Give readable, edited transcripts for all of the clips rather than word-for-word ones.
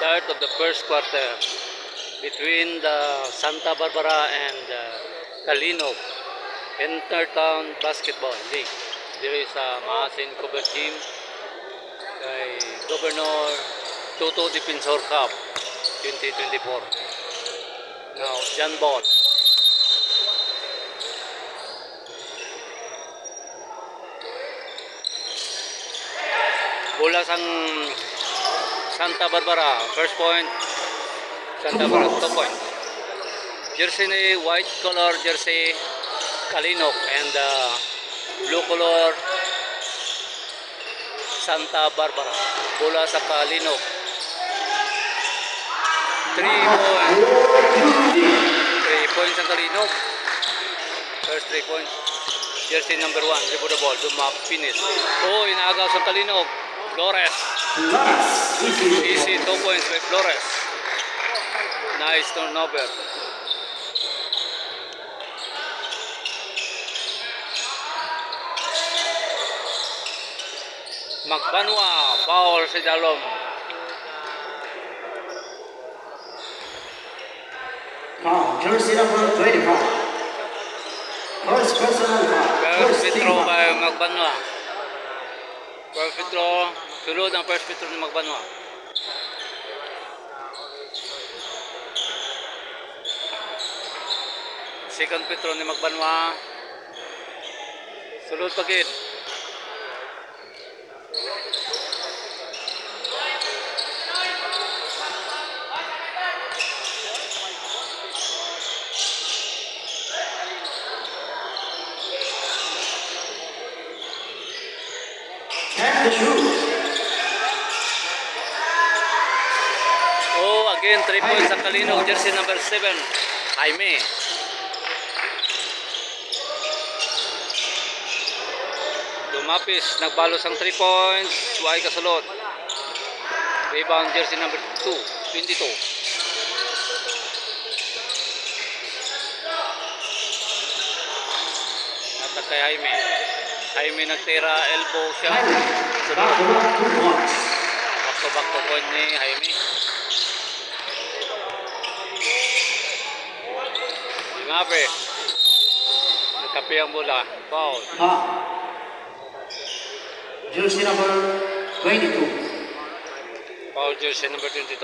start of the first quarter between the Santa Barbara and Kalinog Intertown Basketball League. There is a Maasin Cover Team kay Governor Toto Defensor Cup 2024. Now, John Ball. Bola sang Santa Barbara, first point. Santa Barbara, 2 points. Jersey ni white color jersey Kalinog and blue color Santa Barbara. Bola sa Kalinog. 3 points. 3 points ang Kalinog. First 3 points. Jersey number 1, rebound the ball. Dumap, finish. Oh, inaagaw sa Kalinog. Flores. Easy 2 points by Flores. Nice turnover. Magbanwa, foul si Dalom. Foul, jersey number 25. First personal foul. First free throw by Magbanwa. First free throw, sunod ang first free throw ni Magbanwa. Second free throw ni Magbanwa. Sunod pagid. Oh, again 3 points sa Kalinog, jersey number 7, Jaime. Dumapis, nagbalos ang 3 points, Suway kasulot. Rebound jersey number 2, 22. Atak kay Jaime. Jaime nagtira, elbow siya. Back to point ni Jaime. Ngape. Nagkapi ang bola. Foul. Jersey number 22. Foul jersey number 22.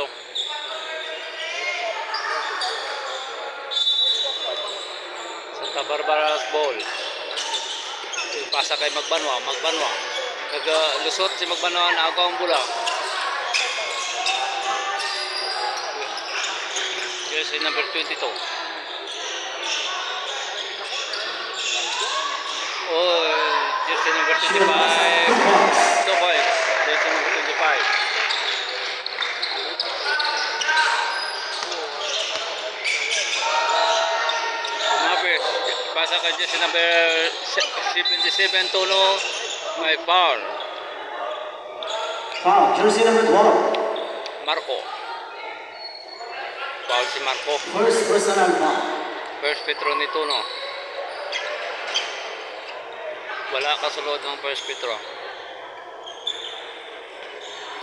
Santa Barbara's ball. Pasa kay Magbanwa. Magbanwa. Naglusot si Magbanwa na agaw ang bola. Jersey number 22. Oh, jersey number 25. 2 points. Jersey number 25. Dumapis. Pasa kay jersey number 77, Tolo. May foul. Foul, jersey number 12. Marco. Foul si Marco. First personal foul. First free throw ni Tuno. Wala kasulod ng first free throw.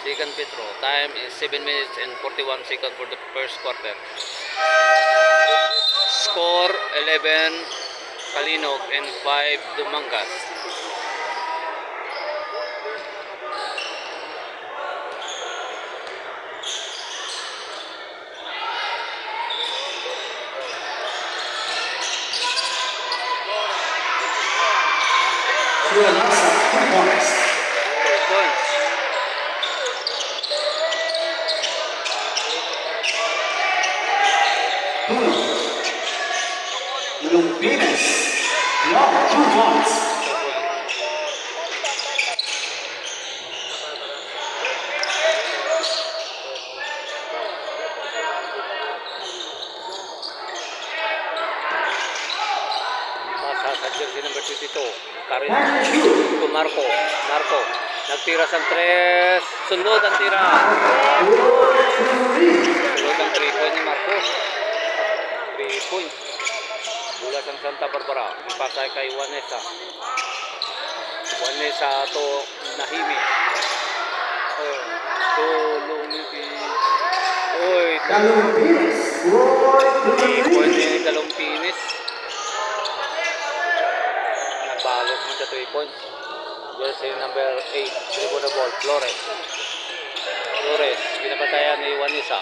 Second free throw. Time is 7 minutes and 41 seconds for the first quarter. Score 11 Kalinog and 5 Dumangas. Nasa 2 points. 3 points. Lumpinas. 2 points. Pasa sa jersey number 22. Karin to Marco. Marco. Nagtira sa 3. Sunod ang tira. Sunod ang 3 point ni Marco. 3 points. Bola sa Santa Barbara. Ipasay kay Juanesa. Juanesa to Nahimi. Tulong ni Uy, Galumpinas scored to the point lead. ni Galumpinis. Nagbalos mo sa 3 points. Jersey number 8, dribble the ball, Flores. Flores, binabatayan ni Juanisa.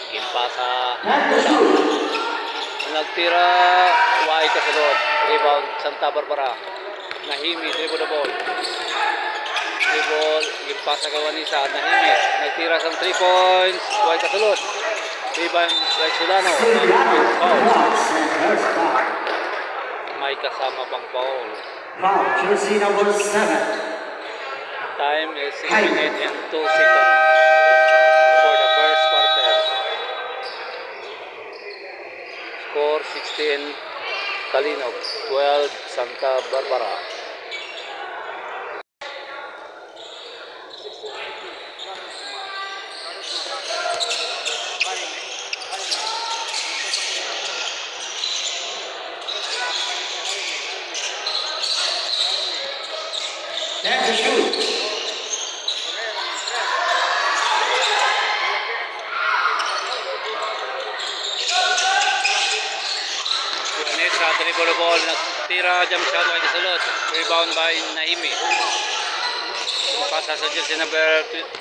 Kimpa sa And the shoot. nagtira, Wai kasunod. Rebound, Santa Barbara. Nahimi, dribble the ball. Dribble, kimpa sa Juanisa. Nahimi, nagtira sa 3 points. Wai kasunod. Rebound, Wai Solano. Soriano Foul. blocks and there's foul. May kasama pang foul. Foul, jersey number 7. Time is 6 minutes and 2 seconds for the first quarter. Score 16 Kalinog, 12 Santa Barbara. And the shoot. Vanessa, dribble the ball, nagtira, jump shot, Wai kasulod. Rebound by Naimi. Pasa sa jersey number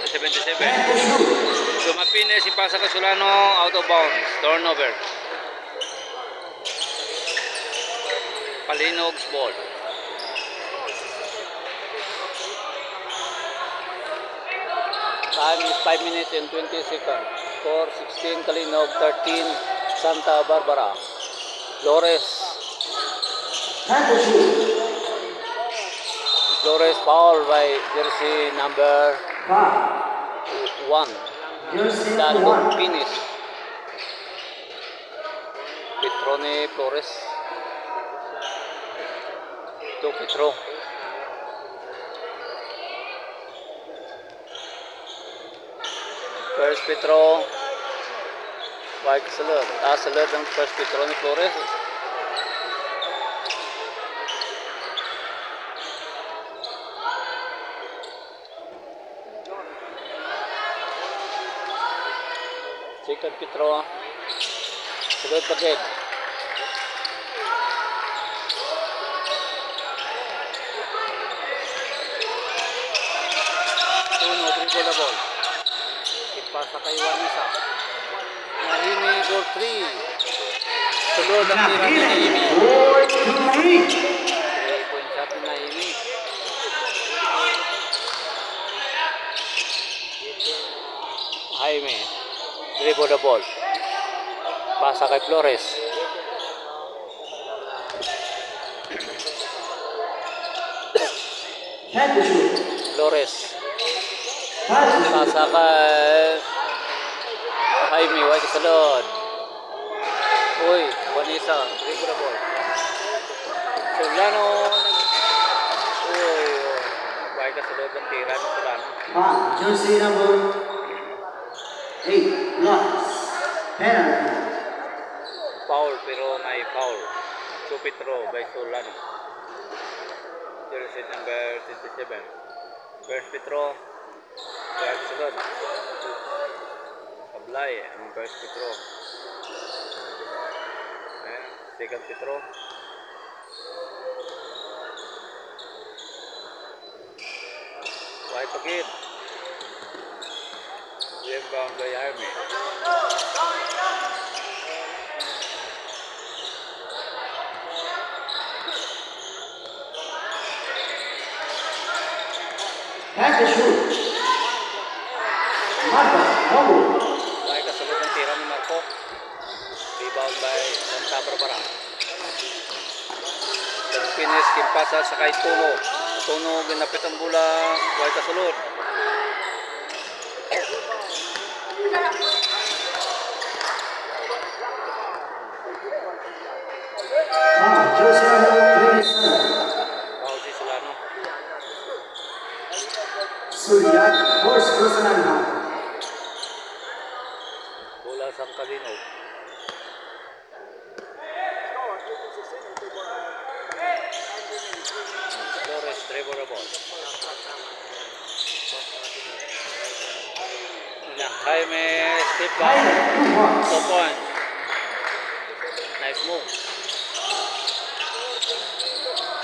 77. And the shoot. Dumapines, ipasa ka Solano, out of bounds. Turnover. Kalinog's ball. Time is 5 minutes and 20 seconds. Score 16 Kalinog, 13 Santa Barbara. Flores. And the shoot. Flores foul by jersey number Foul. 1. Jersey Dato number 1. finish. Petrone Flores. To Petro. First Petro. Baik salud. Salud ng first Petro ni Flores. Second Petro. Salud pagid. Tuno, dribble the ball. Ipasa kay Juanisa. Nahimi, goal 3. Sulod ang tira ni Nahimi. Scored to the lead. 3-point shot ni Nahimi. Jaime, dribble the ball. Pasa kay Flores. And the shoot. Flores. And the shoot. Pasa kay Jaime, Wai kasulod. Uy, Juanisa, dribble the ball. Solano, uy, Wai kasulod ang tira ni Solano. Foul. Jersey number 8. Blocks. Penalty. Foul, pero may foul. So Petro by Solano. Jersey number 27. First Petro, Wai kasulod. Sablay, ang first Petro. Ayan, second Petro. Wai pagid. Rebound by Jaime. And the shoot. Marcos Raul. Wai kasulod ang tira ni Marco. Rebound by Santa Barbara. Pines, kimpasa sa kay Tuno. Tuno, ginapit ang bola. Wai kasulod. Foul. Jersey number 27. Foul si Solano. Soriano. First personal foul. Bola sa Kalinog. Flores, dribble the ball. Jaime step back. Jaime, 2 2 points. points. Nice move.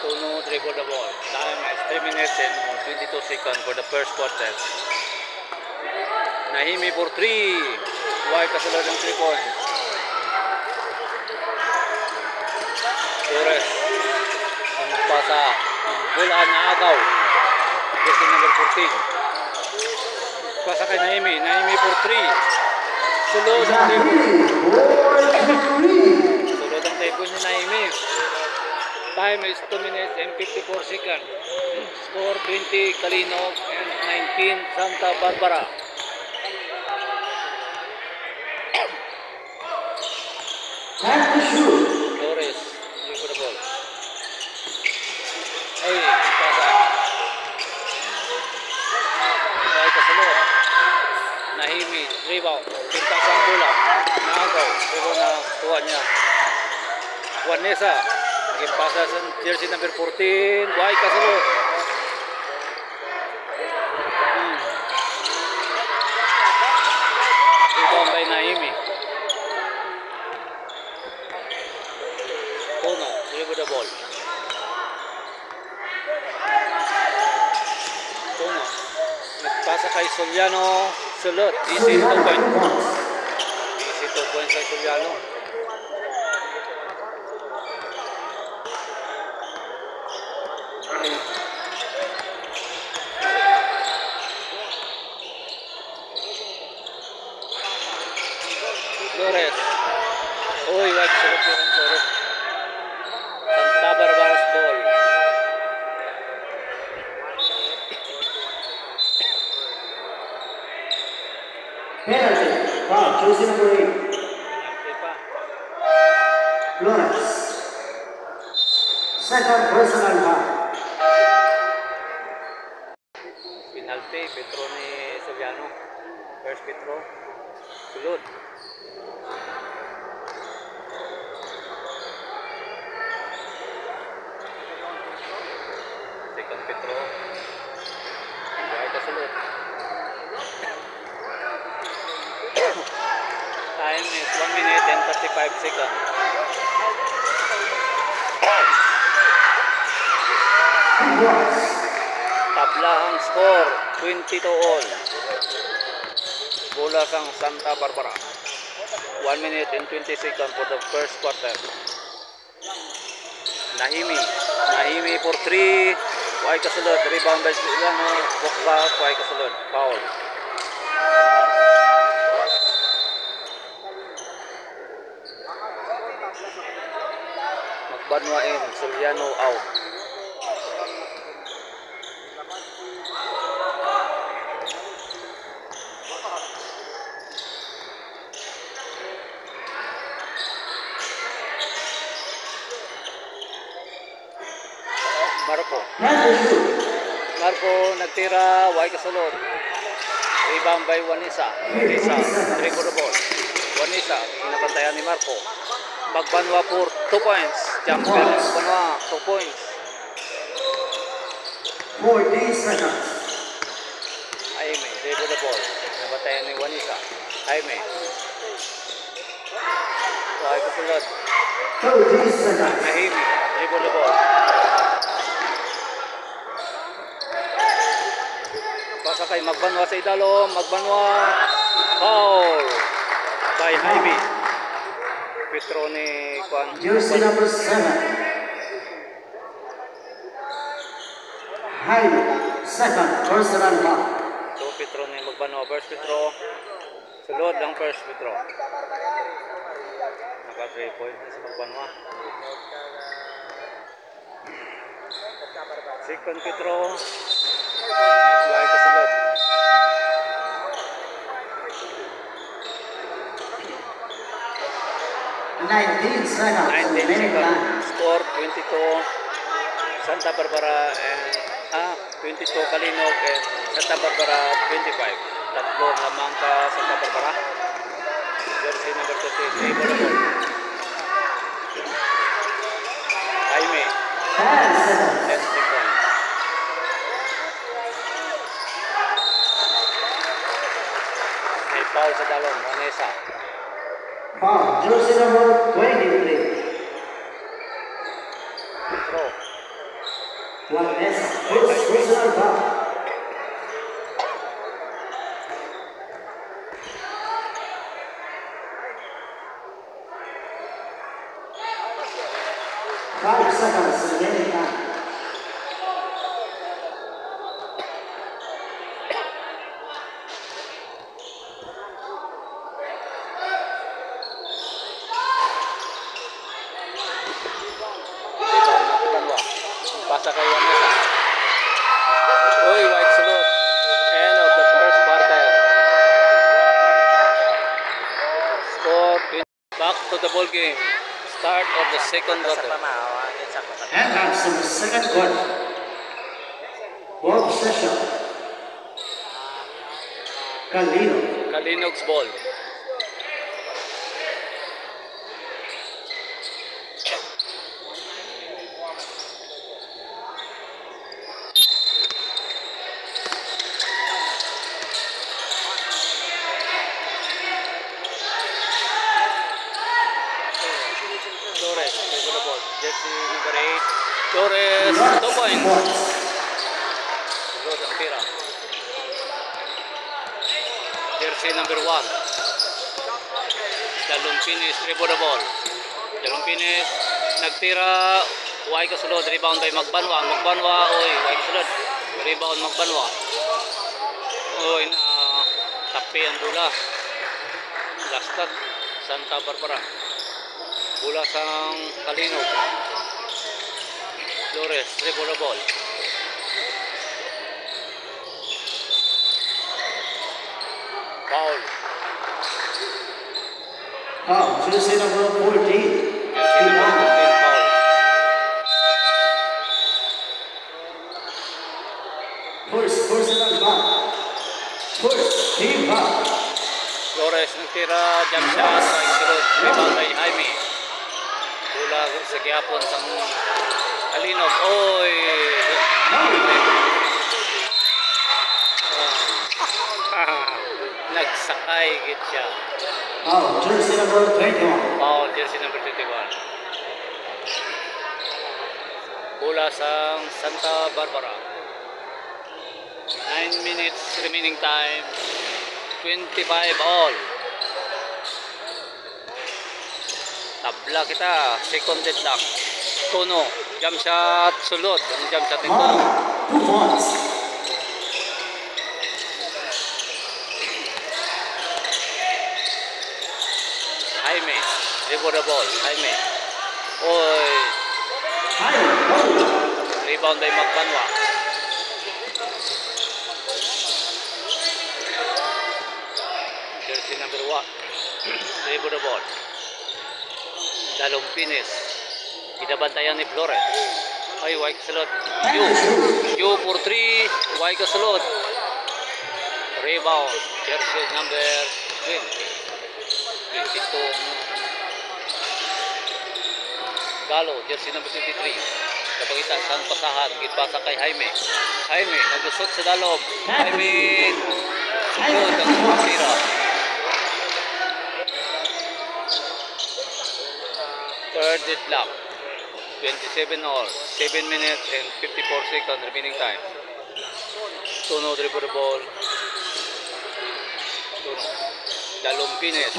Tono dribble the ball. Time is 3 minutes and 22 seconds for the first quarter. Nahimi for 3. Wide kasunod ng 3 points. Torres. Ang pasa. Ang bola na agaw. Jersey number 14. Pasa kay Nahimi. Nahimi for 3. Sulod ang table. Sulod ang table ni Nahimi. Time is 2 minutes and 54 seconds. Score 20 Kalinog and 19 Santa Barbara. Time to shoot. Torres, you for the ball. Ay, pasa. Ay, kasunod. Nahimi, rebound. Pintas ang bola. Naagaw. Pero nakuha niya. Juanesa. Naging pasa sa jersey number 14. Ay, kasunod. Rebound by Nahimi. Tono, dribble the ball. Tono. Nagpasa kay Soliano. Sulot. Easy 2 points. Easy 2 points kay Soliano. Flores. Uy, wag sulot yung Flores. Santa Barbara's ball. Penalty. Foul. Jersey number 8. Penalty pa. Flores. Second personal foul. Penalty. Petro ni Soliano. First Petro. Sulod. Second Petro. Right kasulod. Time is 1 minute and 35 seconds. Boys. Tabla ang score, 20 to all. Bola sang Santa Barbara. 1 minute and 20 seconds for the first quarter. Nahimi. Nahimi for 3. Why kasulod? Rebound by Soliano. Walk back. Why kasulod? Foul. Magbanwain. Soliano out. Marco. Time to shoot. Marco nagtira, why kasulod. Rebound by Juanesa. Juanesa, dribble the ball. Juanesa, pinabantayan ni Marco. Magbanwa for 2 points. Jumper, Magbanwa, 2 points. 40 seconds. Jaime, dribble the ball. Nabantayan ni Juanesa. Jaime. Why kasulod. 30 seconds. Nahimi, dribble the ball. Pasa kay Magbanwa sa idalo. Magbanwa. Foul by Jaime. Petro ni Juan. Jersey number 7. Jaime. Second personal foul. So Petro ni Magbanwa. First Petro. Sulod lang first Petro. Naka 3 points na si Magbanwa. Second Petro. Why kasulod. 19 seconds. 19 remaining time. seconds. Score 22 Santa Barbara and 22 Kalinog and Santa Barbara 25. Tatlo lamang ka Santa Barbara. Jersey number 23 Bolabol. Jaime 10 seconds. 10 seconds. foul sa dalon. Vanessa. Foul. Jersey number 23. Throw. Vanessa. First personal foul. Five seconds remaining time. Pasa kay Vanessa. Uy, white salute. End of the first quarter. Score 20. Back to the ball game. Start of the second quarter. And that's in the second quarter. Ball possession. Kalino. Kalinog's ball. Torres, take the ball. Jersey number 8. Torres, 2 points. Good ang tira. Jersey number 1. Dalumpines, retrieve the ball. Dalumpines, nagtira. Way kasulod, rebound by Magbanwa. Magbanwa, oy, way kasulod. Rebound Magbanwa. Oy, na tapi ang bola. Lastat, Santa Barbara. Bola sang Kalino. Flores, retrieve the ball. Foul. Foul. Jersey number 14. Jersey number 14 foul. First personal foul. First team foul. Flores nagtira, jump shot, right shoot, rebound by Jaime. Bola sa gihapon sa Kalinog. Oy! Nagsakay gid siya. Foul. Jersey number 21. Foul, jersey number 21. Bola sa Santa Barbara. 9 minutes remaining time. 25 all. Tabla kita. Second deadlock. Tono. Jump shot. Sulod. Ang jump shot ni Tono. 2 points. Jaime. Rebound the ball. Jaime. Oy. Rebound by Magbanwa. Jersey number 1. Rebound the ball. Dalumpines. Inabantayan ni Flores. Ay, way kasulod. Q for 3. Way kasulod. Rebound. Jersey number 20. 22. Galo. Jersey number 23. Napakita sang pasahan. Gitpasa kay Jaime. Jaime. Naglusot sa dalob. Jaime. Sugod ang tira. Third deadlock. 27 all. 7 minutes and 54 seconds remaining time. Tono dribble the ball. Tono. Dalumpines.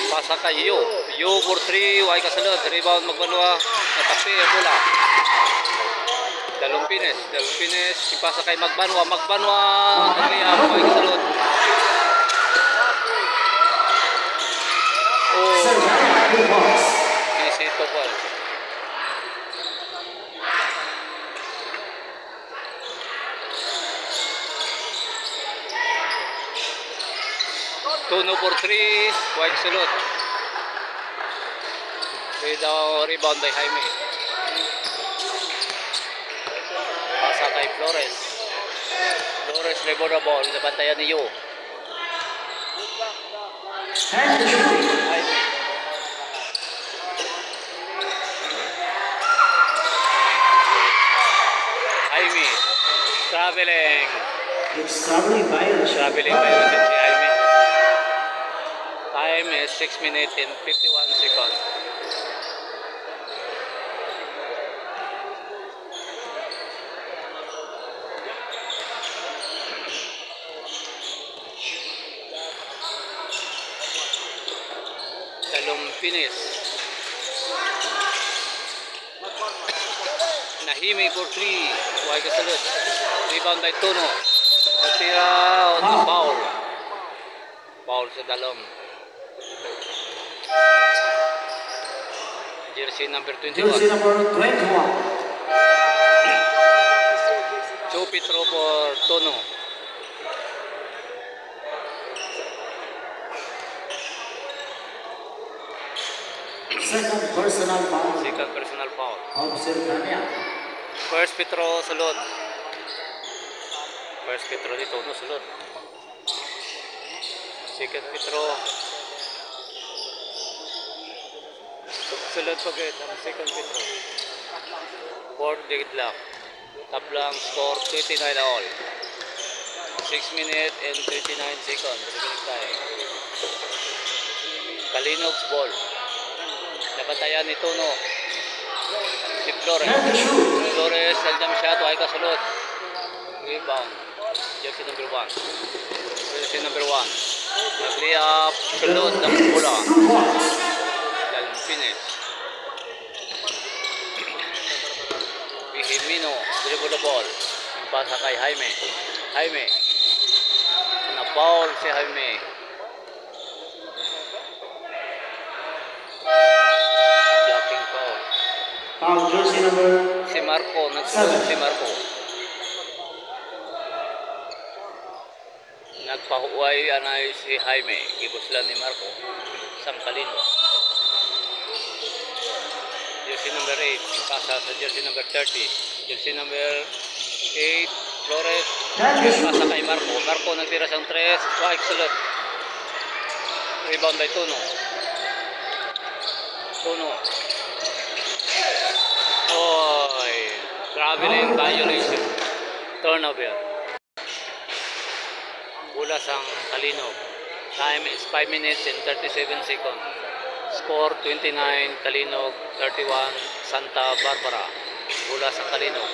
Pasa kay Yo. Yo for 3. Way kasulod. Rebound Magbanwa. Natapi ang bola. Dalumpines. Dalumpines. Ipasa kay Magbanwa. Magbanwa. Nagayam. Way kasulod. Oh. Isito po. Tono for 3. White salute. Rebound by Jaime. Pasa kay Flores. Flores rebound the ball. Nabantayan ni Yo. Jaime. Jaime. Traveling. It's traveling violation. Traveling violation si Jaime. is 6 minutes and 51 seconds. Talong finish. Nahimi for 3. Huwag kasalot. Rebound by Tono. Natira on foul. Foul sa dalom. Jersey number 21. Jersey number 21. Joe Petro for Tono. Second personal foul. Second personal foul. Of Serrania. First Petro sulod. First Petro di Tono sulod. Second Petro sulod pagkat ang second Petro. Fourth deadlock. Tablang score 29 all. 6 minutes and 39 seconds. Beginning time. Kalinog's ball. Nabatayan ni Tono. Si Flores. Flores, nag-jump shot. Huwag kasulot. Rebound. Jersey number 1. Jersey number 1. Nag-layup. Sulot ng bola. Dalong finish. Himino, dribble the ball. Yung pasa kay Jaime. Jaime. Na-foul si Jaime. Blocking foul. Foul jersey number Si Marco, nagsulot si Marco. Nagpahuway anay si Jaime. Gibuslan ni Marco. Sangkalino. Jersey number 8, yung pasa sa jersey number 30. Jersey number 8, Flores. Yung pasa kay Marco. Marco nagtira siyang 3. White sulot. Rebound by Tono. Tono. Oy, traveling violation. Turnover. Bola sang Kalino. Time is 5 minutes and 37 seconds. Score 29, Kalinog 31, Santa Barbara. Bola sa Kalinog.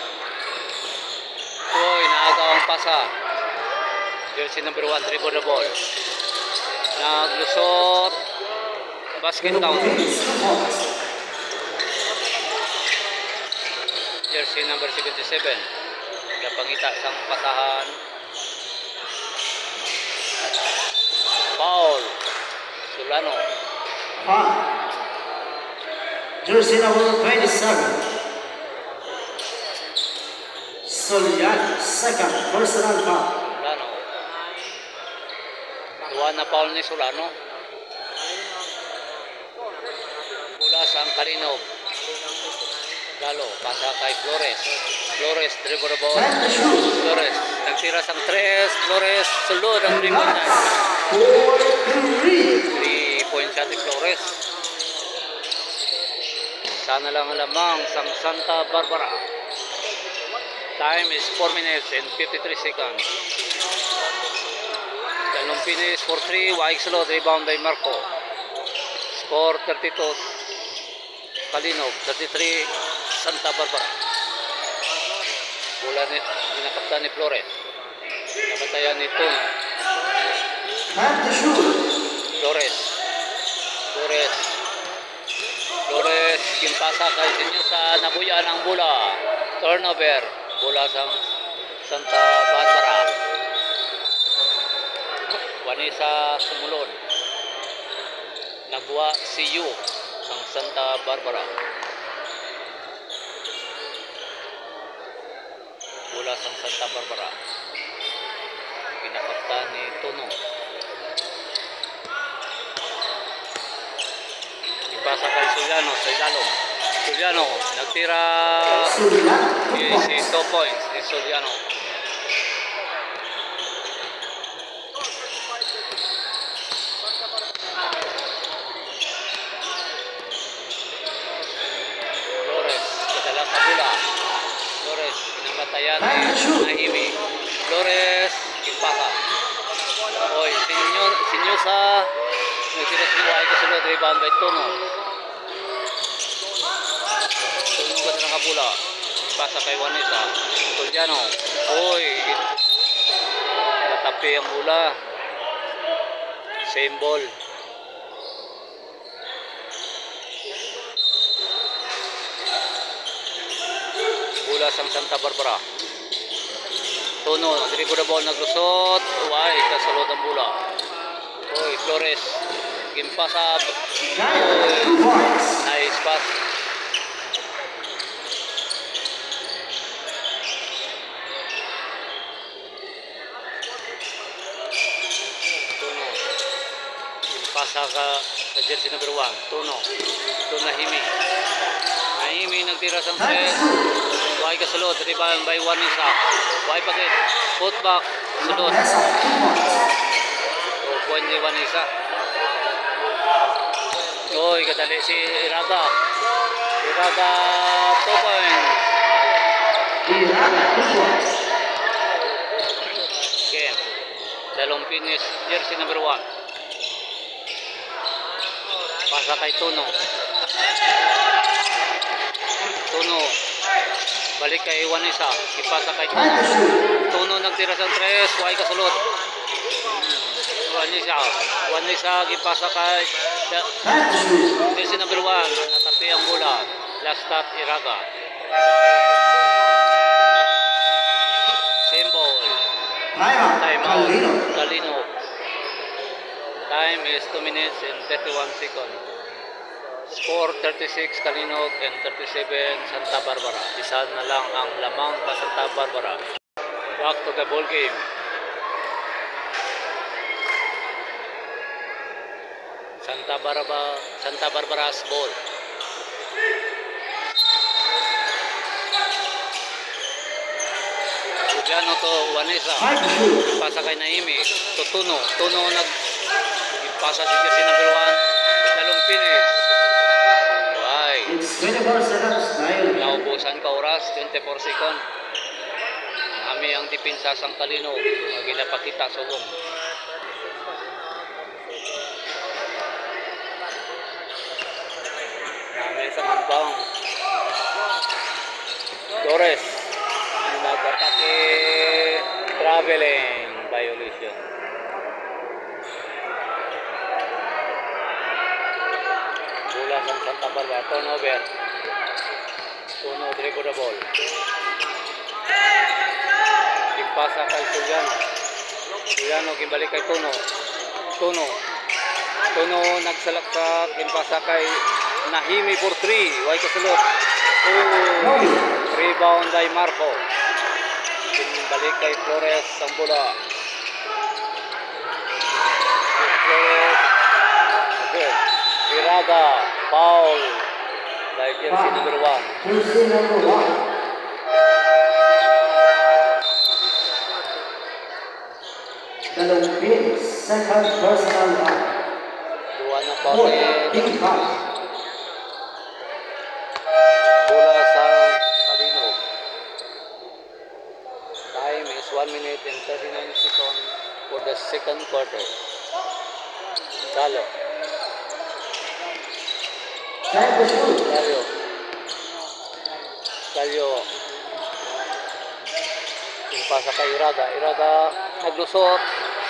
Uy, naagaw ang pasa. Jersey number 1, dribble the ball. Naglusot. Basket count. Jersey number 77. Napangita sang pasahan. Foul. Solano. Jersey number 27. Solian, second personal foul. Solano. Dua na foul ni Solano. Bola sa Kalinog. Lalo, pasa kay Flores. Flores, dribble the ball. Flores, nagtira sang 3. Flores, sulod ang rebound niya. 3-point shot ni Flores. Sana lang lamang sang Santa Barbara. Time is 4 minutes and 53 seconds. Dalong finish for 3. Waik sulod, rebound by Marco. Score 32. Kalinog, 33. Santa Barbara. Bola ni nakaptan ni Flores. Nabatayan ni Tono. Flores. Flores. Flores. Kimpasa kay Sinyosa. Nabuyan ang bola. Turnover. Bola sa Santa Barbara. Vanessa Sumulon. Nagwa si Yu ang Santa Barbara. Bola sa Santa Barbara. Pinakaptan ni Tono. Ipasa kay Suliano sa ilalong. Suliano nagtira UAC 2 points ni Suliano. Flores, kadala ka bola. Flores, pinamatayan ni Naimi. Flores, ipasa. Oy, Sinyosa Nagtira sa mga kasulod, rebound by Tono. Tono ka na nakabula. Pasa kay Juanisa. Tuliano. Uy. Natapi ang bola. Same ball. Bola sang Santa Barbara. Tono, dribble the ball, naglusot. Uy, kasulod ang bola. Uy, Flores. Gimpasa. Uy, nice pass. Tono. Gimpasa ka sa jersey number 1. Tono. Tono Nahimi. Nahimi nagtira sa tres. Uy, kasulod. Rebound by Juanisa. Uy, pagit. Putback. Sulod. Point ni Juanisa. Uy, kadali si Iraga. Iraga 2 points. Game. Dalong finish. Jersey number 1. Pasa kay Tono. Tono. Balik kay Juanisa. Ipasa kay Tono. Tono nagtira sa tres. Uy, kasulod. Juanisa gipasa kay jersey number 1. Natapi ang bola. Last stop Iraga. Same ball. Time out. Kalino. Time is 2 minutes and 31 seconds. Score 36 Kalinog and 37 Santa Barbara. Isa na lang ang lamang pa Santa Barbara. Back to the ball game. Santa Barbara's ball. Juliano to Juanisa. Pasa kay Naimi. To Tuno. Tuno pasa si jersey number 1. Dalong finish. Why? It's 24 seconds. Naubusan ka oras. 24 second. Kami ang dipinsa sang Talino. Ginapakita sa wong. Sa Mampang Torres nag-atake, traveling violation. Bola sa Santa Barbara, turnover. Tono dribble the ball. Impasa kay Juliano gimbalik kay Tono nagsalaksak, impasa kay Nahimi for 3. Why kasulot? Oh, rebound by Marco. Balik kay Flores ang bola. Flores. Okay. Iraga. Foul. By jersey number 1. Jersey number 1. Dalong finish. Second personal foul. Dua na foul. Bola sa Kalino. Time is 1 minute and 39 seconds for the second quarter. Dalo. Calio. Impasa kay Iraga. Iraga naglusot.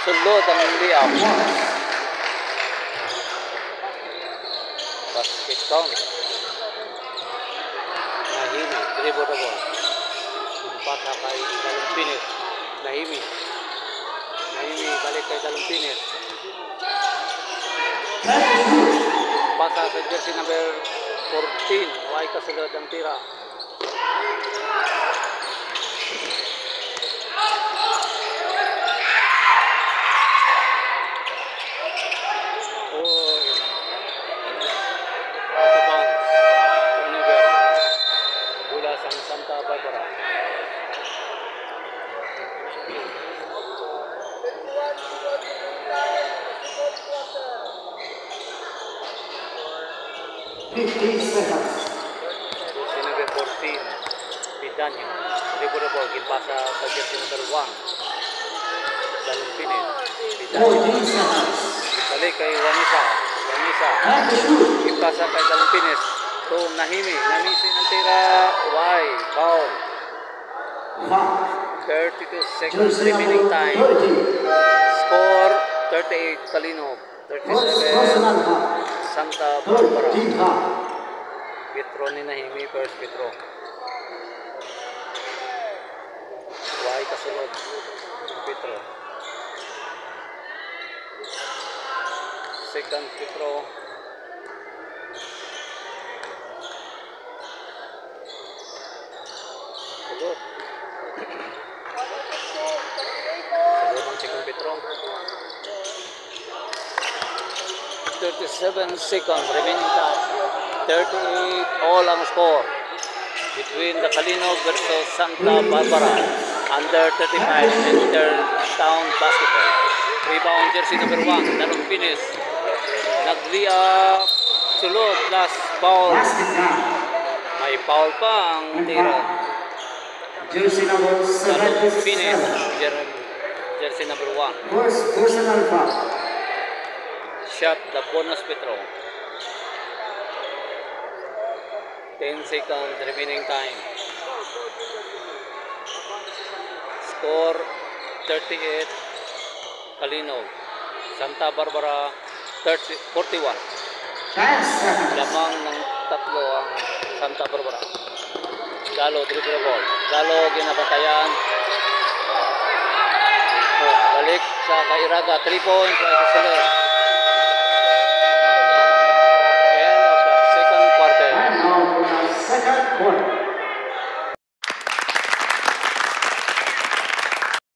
Sulod ang liaw. Basket count. Nahimi. Dribble the ball. Impasa kay Dalong Pines. Nahimi balik kay Dalong Pines. Pasa sa jersey number 14. Why kasulod ang tira. Out of bounds. Turnover. Bola sa Santa Barbara. Jersey number 14. Pidanyo. Dribble the ball. Gimpasa sa jersey number 1. Dalong Pines. Pidanyo. Balik kay Juanisa. Pass to shoot. Ipasa kay Dalumpines. To Nahimi. Namisi ng tira. Why? Foul. Foul. 32 seconds Jersey remaining number time. 30. Score 38 Kalinog. 37 Personal foul. Santa Barbara. 30 foul. Petro ni Nahimi. First Petro. Why kasunod? Petro. Second Petro. Sunod. Sunod ang second Petro. 37 seconds remaining time. 38 all ang score between the Kalinog versus Santa Barbara. Under 35 Entertown Basketball. Rebound jersey number 1, Dalong Pinis. Nag-re-up. Sulod plus foul. Basket count. May foul pa ang tira. Jersey number Dalong Pinis. 77. Jersey number 1. First personal foul. Shot the bonus Petro. 10 seconds remaining time. Score 38 Kalinog. Santa Barbara 41. Pass. Lamang ng tatlo ang Santa Barbara. Galo dribble ball. Galo ginabatayan. Balik sa Kairaga. 3 points. Ay,